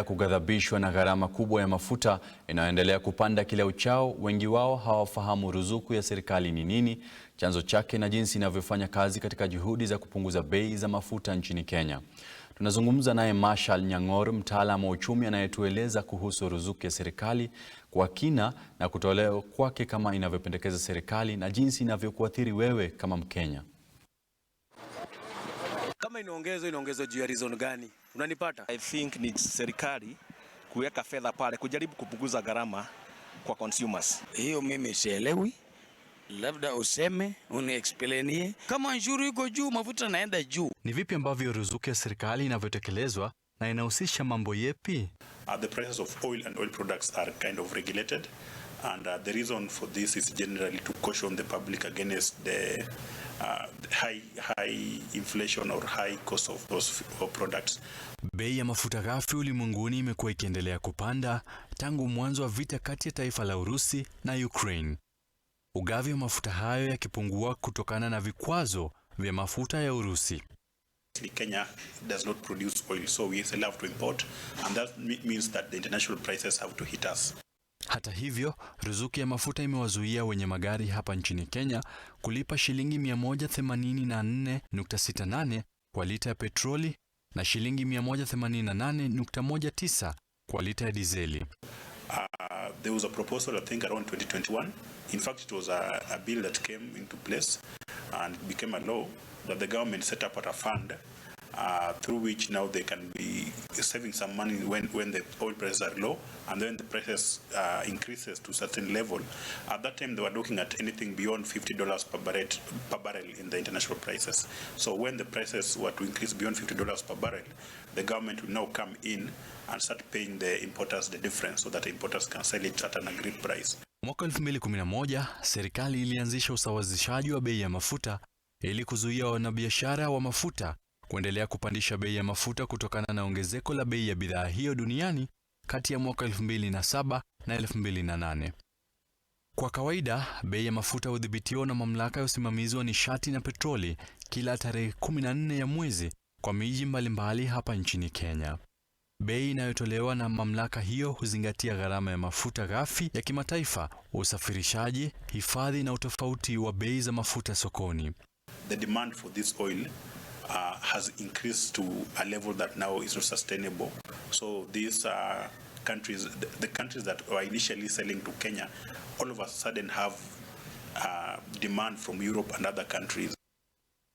Kughadhabishwa na gharama kubwa ya mafuta inayoendelea kupanda kila uchao. Wengi wao hawafahamu ruzuku ya serikali ni nini, chanzo chake na jinsi inavyofanya kazi katika juhudi za kupunguza bei za mafuta nchini Kenya. Tunazungumza naye Marshal Nyang'or, mtaalamu wa uchumi, anayetueleza kuhusu ruzuku ya serikali kwa kina na kutolewa kwake kama inavyopendekeza serikali na jinsi inavyokuathiri wewe kama Mkenya. Kama inaongezwa juu ya reason gani? Unanipata? I think ni serikali kuweka fedha pale kujaribu kupunguza gharama kwa consumers. Hiyo mimi sielewi. Labda useme, uniexplainie. Kama ushuru iko juu, mafuta naenda juu. Ni vipi ambavyo ruzuku ya serikali inavyotekelezwa na inahusisha mambo yepi? The prices of oil and oil products are kind of regulated, and the reason for this is generally to caution the public against the high inflation or high cost of those products. Bei ya mafuta ghafi ulimwenguni imekuwa ikiendelea kupanda tangu mwanzo wa vita kati ya taifa la Urusi na Ukraine. Ugavi wa mafuta hayo yakipungua kutokana na vikwazo vya mafuta ya Urusi. Kenya does not produce oil, so we still have to import, and that means that the international prices have to hit us. Hata hivyo, ruzuku ya mafuta imewazuia wenye magari hapa nchini Kenya kulipa shilingi 184.68 kwa lita ya petroli na shilingi 188.19 kwa lita ya dizeli. There was a proposal, I think, around 2021. In fact, it was a bill that came into place and it became a law that the government set up at a fund through which now they can be saving some money when the oil prices are low, and then the prices increases to a certain level. At that time, they were looking at anything beyond $50 per barrel in the international prices. So when the prices were to increase beyond $50 per barrel, the government will now come in and start paying the importers the difference so that the importers can sell it at an agreed price. Mwaka 2011, serikali ilianzisha usawazishaji wa bei ya mafuta ili kuzuia wanabiashara wa mafuta kuendelea kupandisha bei ya mafuta kutokana na ongezeko la bei ya bidhaa hiyo duniani kati ya mwaka 2007 na 2008. Kwa kawaida, bei ya mafuta hudhibitiwa na mamlaka ya usimamizi wa nishati na petroli kila tarehe 14 ya mwezi kwa miji mbalimbali hapa nchini Kenya. Bei inayotolewa na mamlaka hiyo huzingatia gharama ya mafuta ghafi ya kimataifa, usafirishaji, hifadhi na utofauti wa bei za mafuta sokoni. The demand for this oil has increased to a level that now is not sustainable. So these countries, the countries that were initially selling to Kenya, all of a sudden have demand from Europe and other countries.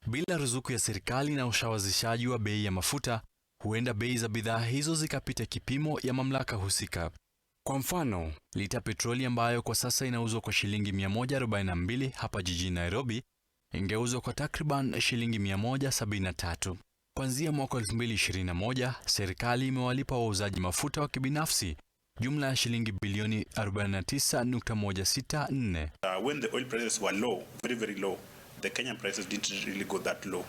Bila ruzuku ya serikali na ushawazishaji wa bei ya mafuta, huenda bei za bidhaa hizo zikapita kipimo ya mamlaka husika. Kwa mfano, lita petroli ambayo kwa sasa inauzwa kwa shilingi 142 hapa jijini Nairobi, ingeuzwa kwa takriban shilingi 173. Kuanzia mwaka 2021, serikali imewalipa wauzaji mafuta wa kibinafsi jumla ya shilingi bilioni 49.164. When the oil prices were low, very low, the Kenyan prices didn't really go that low.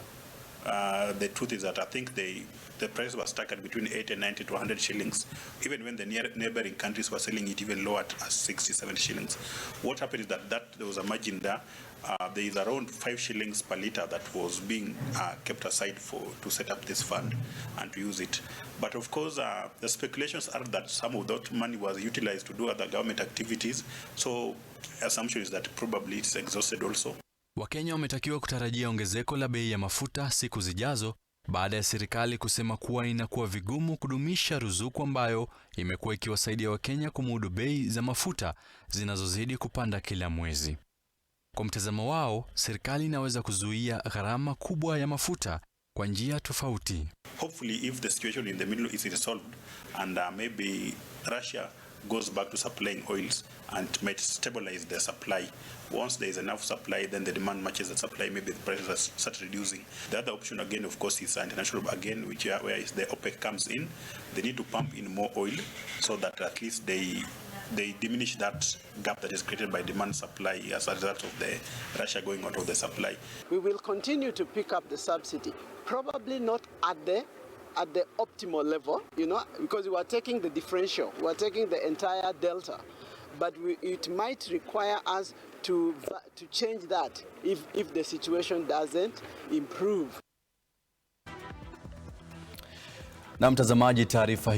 The truth is that I think the price was stuck at between 80 and 90 to 100 shillings, even when the neighboring countries were selling it even lower at 67 shillings. What happened is that there was a margin there. There is around 5 shillings per liter that was being kept aside to set up this fund and to use it. But of course, the speculations are that some of that money was utilized to do other government activities. So assumption is that probably it's exhausted also. Wakenya wametakiwa kutarajia ongezeko la bei ya mafuta siku zijazo baada ya serikali kusema kuwa inakuwa vigumu kudumisha ruzuku ambayo imekuwa ikiwasaidia Wakenya kumudu bei za mafuta zinazozidi kupanda kila mwezi. Kwa mtazamo wao, serikali inaweza kuzuia gharama kubwa ya mafuta kwa njia tofauti. Hopefully, if the situation in the Middle East is resolved and maybe Russia goes back to supplying oils and might stabilize the supply. Once there is enough supply, then the demand matches the supply, maybe the prices start reducing. The other option again, of course, is international again, where is the OPEC comes in. They need to pump in more oil so that at least they diminish that gap that is created by demand supply as a result of the Russia going out of the supply. We will continue to pick up the subsidy, probably not at the optimal level, because we are taking the differential, we are taking the entire delta, but it might require us to change that if the situation doesn't improve. Na mtazamaji, taarifa